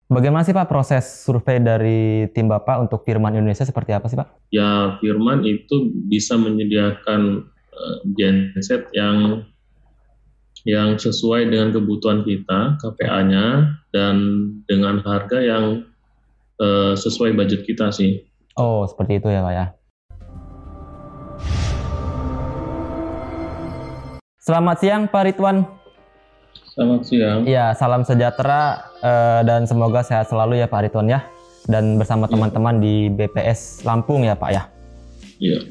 Bagaimana sih Pak proses survei dari tim Bapak untuk Firman Indonesia seperti apa sih Pak? Ya, Firman itu bisa menyediakan genset yang sesuai dengan kebutuhan kita, KPA-nya, dan dengan harga yang sesuai budget kita sih. Oh, seperti itu ya Pak ya. Selamat siang Pak Ridwan. Selamat siang. Ya, salam sejahtera dan semoga sehat selalu ya Pak Ridwan ya. Dan bersama teman-teman di BPS Lampung ya Pak ya. Iya.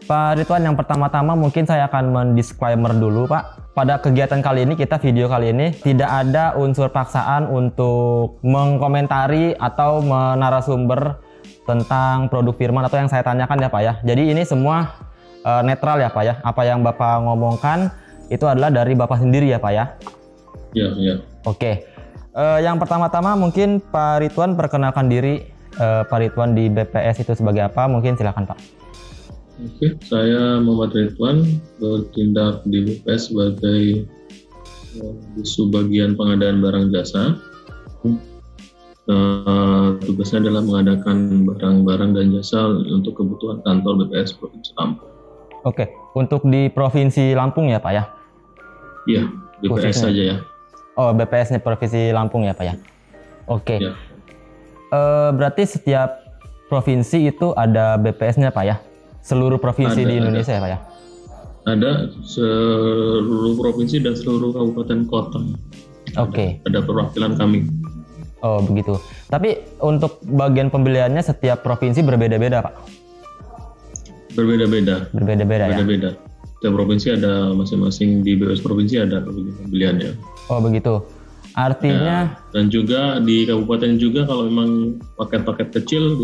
Pak Ridwan, yang pertama-tama mungkin saya akan mendisclaimer dulu Pak. Pada kegiatan kali ini, video kali ini tidak ada unsur paksaan untuk mengkomentari atau menarasumber tentang produk Firman atau yang saya tanyakan ya Pak ya. Jadi ini semua netral ya Pak ya. Apa yang Bapak ngomongkan itu adalah dari Bapak sendiri ya Pak ya. Iya, iya. Oke. Yang pertama-tama mungkin Pak Ridwan perkenalkan diri, Pak Ridwan di BPS itu sebagai apa? Mungkin silakan Pak. Oke, saya Muhammad Ridwan, bertindak di BPS sebagai di subbagian pengadaan barang jasa. Tugasnya adalah mengadakan barang-barang dan jasa untuk kebutuhan kantor BPS Provinsi Lampung. Oke, untuk di Provinsi Lampung ya Pak ya? Iya, BPS Khususnya. saja ya. Oh, BPS-nya Provinsi Lampung ya Pak ya? Oke. Ya. Berarti setiap provinsi itu ada BPS-nya Pak ya? Seluruh provinsi di Indonesia ya Pak ya? Ada seluruh provinsi dan seluruh kabupaten kota. Oke. Ada perwakilan kami. Oh begitu. Tapi untuk bagian pembeliannya setiap provinsi berbeda-beda Pak? Berbeda-beda. Berbeda-beda ya? Berbeda-beda. Setiap provinsi ada masing-masing, di BPS provinsi ada pembeliannya. Oh begitu. Artinya dan juga di kabupaten juga kalau memang paket-paket kecil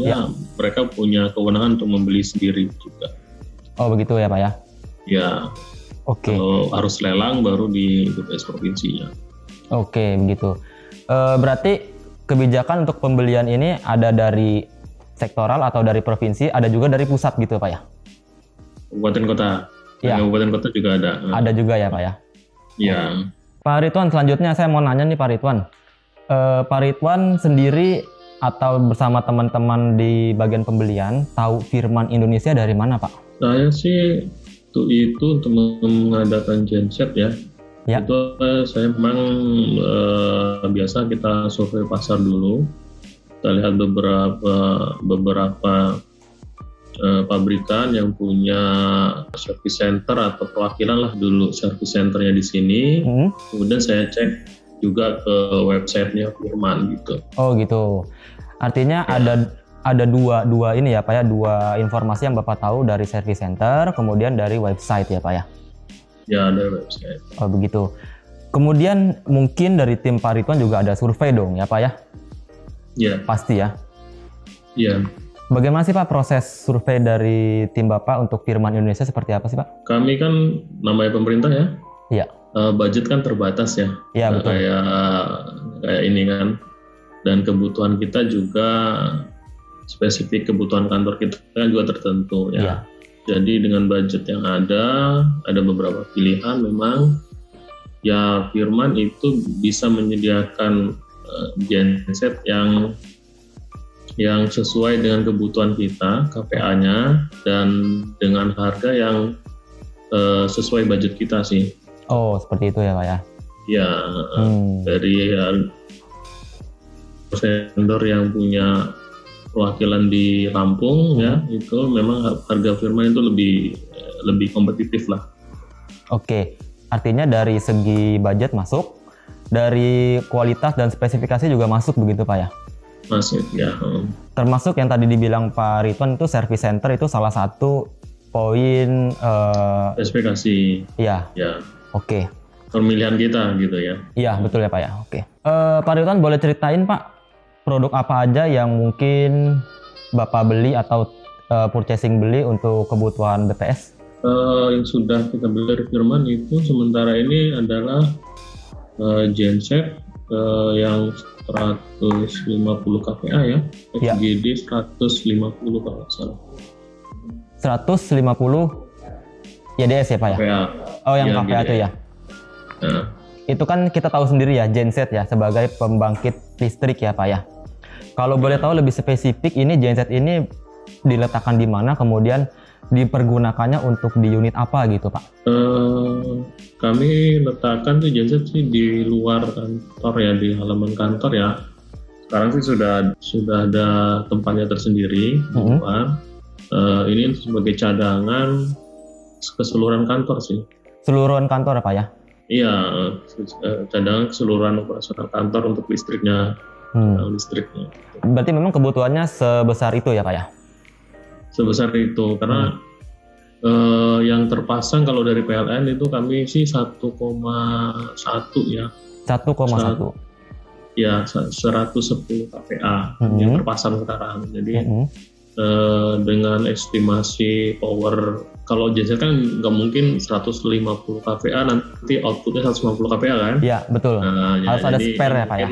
mereka punya kewenangan untuk membeli sendiri juga. Oh begitu ya Pak ya? Ya. Oke. Kalau harus lelang baru di BPS provinsinya. Oke begitu. Berarti kebijakan untuk pembelian ini ada dari sektoral atau dari provinsi, ada juga dari pusat gitu Pak ya? Kabupaten kota. Ya. Kabupaten kota juga ada. Ada juga ya Pak ya? Iya. Pak Ridwan, selanjutnya saya mau nanya nih Pak Ridwan. Pak Ridwan sendiri atau bersama teman-teman di bagian pembelian tahu Firman Indonesia dari mana Pak? Saya sih itu untuk mengadakan genset ya. Ya. Itu saya memang biasa kita survei pasar dulu. Kita lihat beberapa pabrikan yang punya service center atau perwakilan lah dulu service centernya di sini. Kemudian saya cek juga ke websitenya Firman gitu. Oh gitu. Artinya ya. ada dua ini ya Pak ya, dua informasi yang Bapak tahu dari service center, kemudian dari website ya Pak ya. Ya ada website. Oh begitu. Kemudian mungkin dari tim Pak Ridwan juga ada survei dong ya Pak ya? Iya. Pasti ya. Iya. Bagaimana sih Pak proses survei dari tim Bapak untuk Firman Indonesia seperti apa sih Pak? Kami kan namanya pemerintah ya. Iya. Budget kan terbatas ya. Iya betul. Kayak ini kan. Dan kebutuhan kita juga spesifik kebutuhan kantor kita kan juga tertentu ya. Iya. Jadi dengan budget yang ada beberapa pilihan memang. Ya Firman itu bisa menyediakan genset yang sesuai dengan kebutuhan kita, KPA-nya, dan dengan harga yang sesuai budget kita sih. Oh, seperti itu ya Pak ya? Ya, dari vendor yang punya perwakilan di Lampung ya, itu memang harga Firman itu lebih kompetitif lah. Oke, artinya dari segi budget masuk, dari kualitas dan spesifikasi juga masuk begitu Pak ya? Masuk ya. Termasuk yang tadi dibilang Pak Ridwan itu service center itu salah satu poin spesifikasi. Iya. Ya. Oke. Pemilihan kita gitu ya. Iya betul ya Pak ya. Oke. Pak Ridwan boleh ceritain Pak produk apa aja yang mungkin Bapak beli atau purchasing beli untuk kebutuhan BPS? Yang sudah kita beli dari Firman itu sementara ini adalah genset yang 150 kPa ya, FGD 150 kalau nggak salah. 150 YDS ya Pak ya? KPA. Oh yang KPA itu ya? Nah, itu kan kita tahu sendiri ya, genset ya sebagai pembangkit listrik ya Pak ya. Kalau boleh tahu lebih spesifik, ini genset ini diletakkan di mana, kemudian dipergunakannya untuk di unit apa gitu Pak? Kami letakkan tuh genset sih di luar kantor ya, di halaman kantor ya. Sekarang sih sudah ada tempatnya tersendiri di luar. Ini sebagai cadangan keseluruhan kantor sih. Seluruhan kantor Pak ya? Iya, cadangan keseluruhan operasional kantor untuk listriknya. Listriknya. Berarti memang kebutuhannya sebesar itu ya Pak ya? Sebesar itu, karena yang terpasang kalau dari PLN itu kami sih 1,1 ya. 1,1? Ya, 110 kPa yang terpasang sekarang. Jadi dengan estimasi power, kalau genset kan nggak mungkin 150 kVA, nanti outputnya 150 kVA kan? Iya, betul. Nah, harus ada spare ya Pak ya?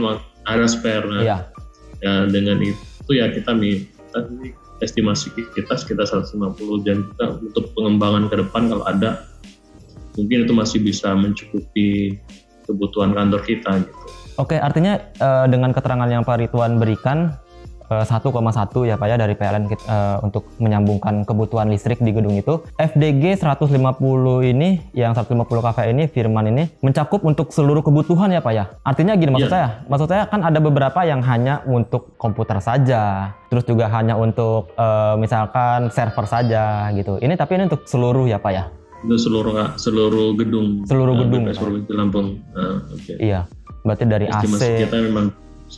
Ada spare. Nah, iya. Ya, dengan itu ya kita minta estimasi kita sekitar 150, dan kita untuk pengembangan ke depan kalau ada, mungkin itu masih bisa mencukupi kebutuhan kantor kita gitu. Oke, artinya dengan keterangan yang Pak Ridwan berikan, 1,1 ya Pak ya dari PLN untuk menyambungkan kebutuhan listrik di gedung itu. FDG 150 ini, yang 150 kV ini, Firman ini mencakup untuk seluruh kebutuhan ya Pak ya. Artinya gini maksud saya kan ada beberapa yang hanya untuk komputer saja, terus juga hanya untuk misalkan server saja gitu. Ini tapi ini untuk seluruh ya Pak ya. Untuk seluruh gedung. Seluruh gedung. BPS Provinsi Lampung. Okay. Iya. Berarti dari estimasi AC. Kita memang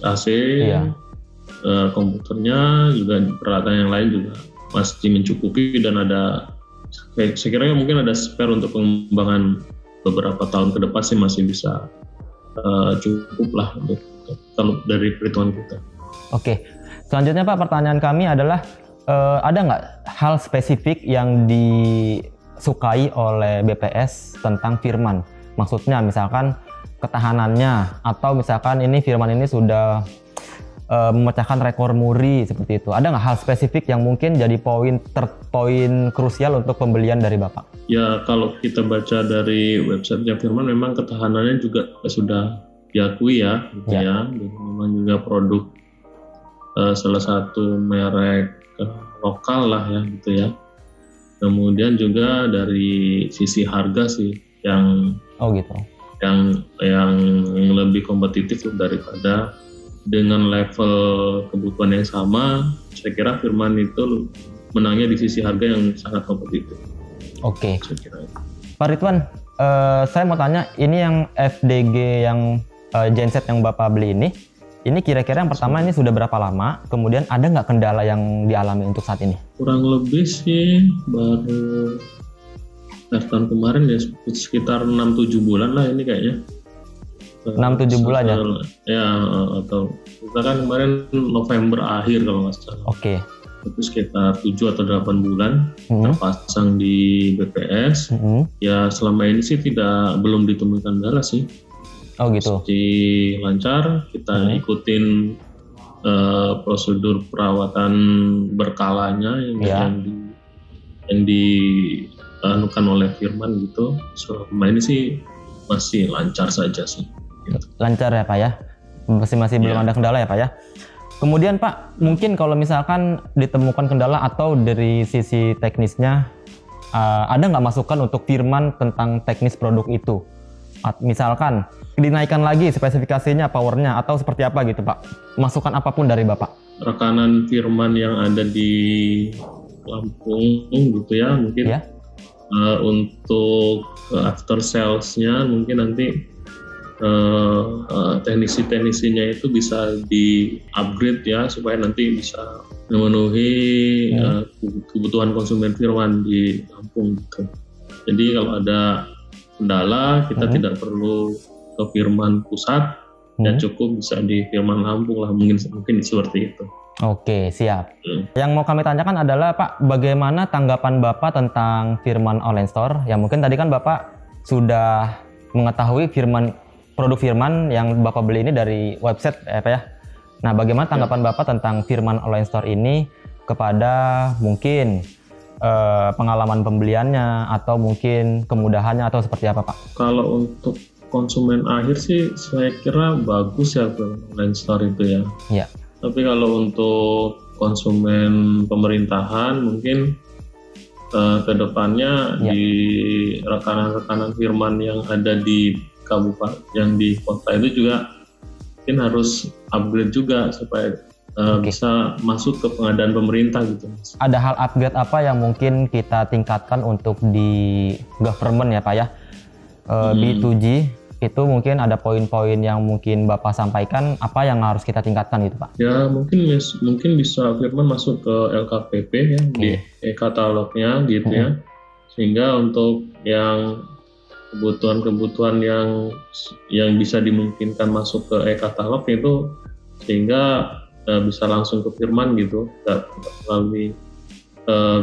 AC. Iya. Komputernya juga, peralatan yang lain juga masih mencukupi, dan ada, saya kira mungkin ada spare untuk pengembangan beberapa tahun ke depan sih, masih bisa cukup lah untuk kalau dari perhitungan kita. Oke, selanjutnya Pak, pertanyaan kami adalah ada nggak hal spesifik yang disukai oleh BPS tentang Firman? Maksudnya misalkan ketahanannya, atau misalkan ini Firman ini sudah memecahkan rekor muri seperti itu. Ada nggak hal spesifik yang mungkin jadi poin krusial untuk pembelian dari Bapak? Ya, kalau kita baca dari websitenya Firman, memang ketahanannya juga sudah diakui ya, gitu ya. Dan memang juga produk salah satu merek lokal lah ya, gitu ya. Kemudian juga dari sisi harga sih yang yang lebih kompetitif daripada dengan level kebutuhan yang sama. Saya kira Firman itu menangnya di sisi harga yang sangat kompetitif. Oke. Pak Ridwan, saya mau tanya, ini yang FDG yang genset yang Bapak beli ini kira-kira yang pertama ini sudah berapa lama? Kemudian ada nggak kendala yang dialami untuk saat ini? Kurang lebih sih baru tahun kemarin ya, sekitar 6-7 bulan lah ini kayaknya. 6-7 bulan ya? Ya, atau kita kan kemarin November akhir kalau nggak salah. Oke. Itu sekitar 7 atau 8 bulan terpasang di BPS. Ya, selama ini sih belum ditemukan kendala sih. Oh gitu. Masih lancar, kita ikutin prosedur perawatan berkalanya yang dilakukan oleh Firman gitu. Selama ini sih masih lancar saja sih. Lancar ya Pak ya? Masih belum ada kendala ya Pak ya? Kemudian Pak, mungkin kalau misalkan ditemukan kendala atau dari sisi teknisnya, ada nggak masukan untuk Firman tentang teknis produk itu? Misalkan dinaikkan lagi spesifikasinya, powernya, atau seperti apa gitu Pak? Masukan apapun dari Bapak. Rekanan Firman yang ada di Lampung gitu ya, mungkin untuk after sales-nya mungkin nanti teknisi-teknisinya itu bisa di-upgrade ya, supaya nanti bisa memenuhi kebutuhan konsumen Firman di Lampung gitu. Jadi kalau ada kendala, kita tidak perlu ke Firman pusat, ya cukup bisa di Firman Lampung lah, mungkin seperti itu. Oke, siap. Yang mau kami tanyakan adalah Pak, bagaimana tanggapan Bapak tentang Firman Online Store? Ya mungkin tadi kan Bapak sudah mengetahui produk Firman yang Bapak beli ini dari website ya Pak ya. Nah, bagaimana tanggapan Bapak tentang Firman Online Store ini kepada mungkin pengalaman pembeliannya, atau mungkin kemudahannya, atau seperti apa Pak? Kalau untuk konsumen akhir sih saya kira bagus ya film online store itu ya. Iya. Tapi kalau untuk konsumen pemerintahan mungkin kedepannya Ya. di rekanan-rekanan Firman yang ada di kabupaten, yang di kota itu juga mungkin harus upgrade juga supaya bisa masuk ke pengadaan pemerintah gitu. Ada hal upgrade apa yang mungkin kita tingkatkan untuk di government ya Pak ya? B2G itu mungkin ada poin-poin yang mungkin Bapak sampaikan, apa yang harus kita tingkatkan gitu Pak? Ya mungkin bisa Firman masuk ke LKPP ya, di e-katalognya gitu ya, sehingga untuk yang kebutuhan-kebutuhan yang bisa dimungkinkan masuk ke e-katalog itu, sehingga bisa langsung ke Firman gitu, nggak melalui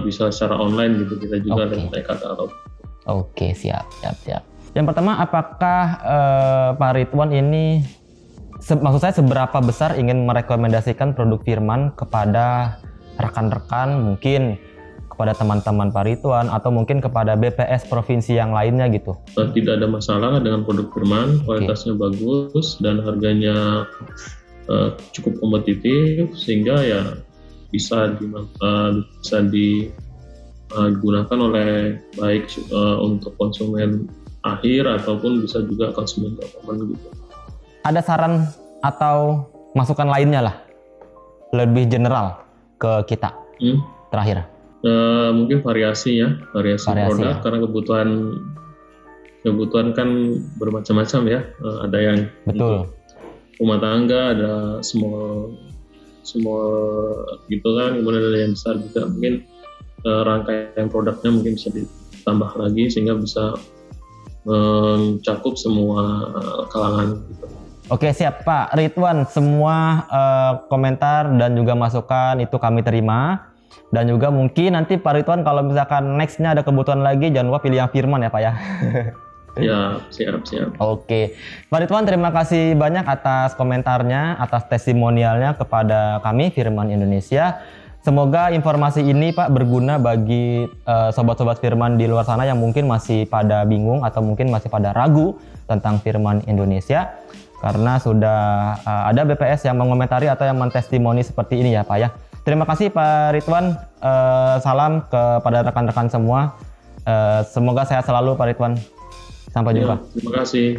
bisa secara online gitu, kita juga ada e-katalog. Oke, siap. Yang pertama, apakah Pak Ridwan ini, maksud saya seberapa besar ingin merekomendasikan produk Firman kepada rekan-rekan, mungkin kepada teman-teman Pak Ridwan, atau mungkin kepada BPS provinsi yang lainnya gitu? Tidak ada masalah dengan produk Firman, kualitasnya bagus dan harganya cukup kompetitif, sehingga ya bisa digunakan oleh baik untuk konsumen akhir ataupun bisa juga konsumen government gitu. Ada saran atau masukan lainnya lah, lebih general ke kita terakhir? Mungkin variasi produk ya. Karena kebutuhan kan bermacam-macam ya. Ada yang betul rumah tangga, ada small gitu kan, kemudian ada yang besar juga. Mungkin rangkaian produknya mungkin bisa ditambah lagi sehingga bisa mencakup semua kalangan gitu. Oke, siap Pak Ridwan, semua komentar dan juga masukan itu kami terima, dan juga mungkin nanti Pak Ridwan kalau misalkan nextnya ada kebutuhan lagi, jangan lupa pilih yang Firman ya Pak ya. Ya, siap. Oke, Pak Ridwan, terima kasih banyak atas komentarnya, atas testimonialnya kepada kami Firman Indonesia. Semoga informasi ini Pak berguna bagi sobat-sobat Firman di luar sana yang mungkin masih pada bingung atau mungkin masih pada ragu tentang Firman Indonesia, karena sudah ada BPS yang mengomentari atau yang mentestimoni seperti ini ya Pak ya. Terima kasih Pak Ridwan, salam kepada rekan-rekan semua, semoga sehat selalu Pak Ridwan. Sampai jumpa. Terima kasih.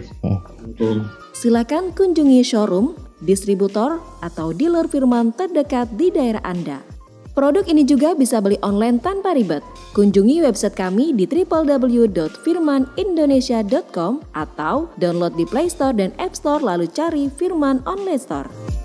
Silakan kunjungi showroom, distributor, atau dealer Firman terdekat di daerah Anda. Produk ini juga bisa beli online tanpa ribet. Kunjungi website kami di www.firmanindonesia.com atau download di Play Store dan App Store lalu cari Firman Online Store.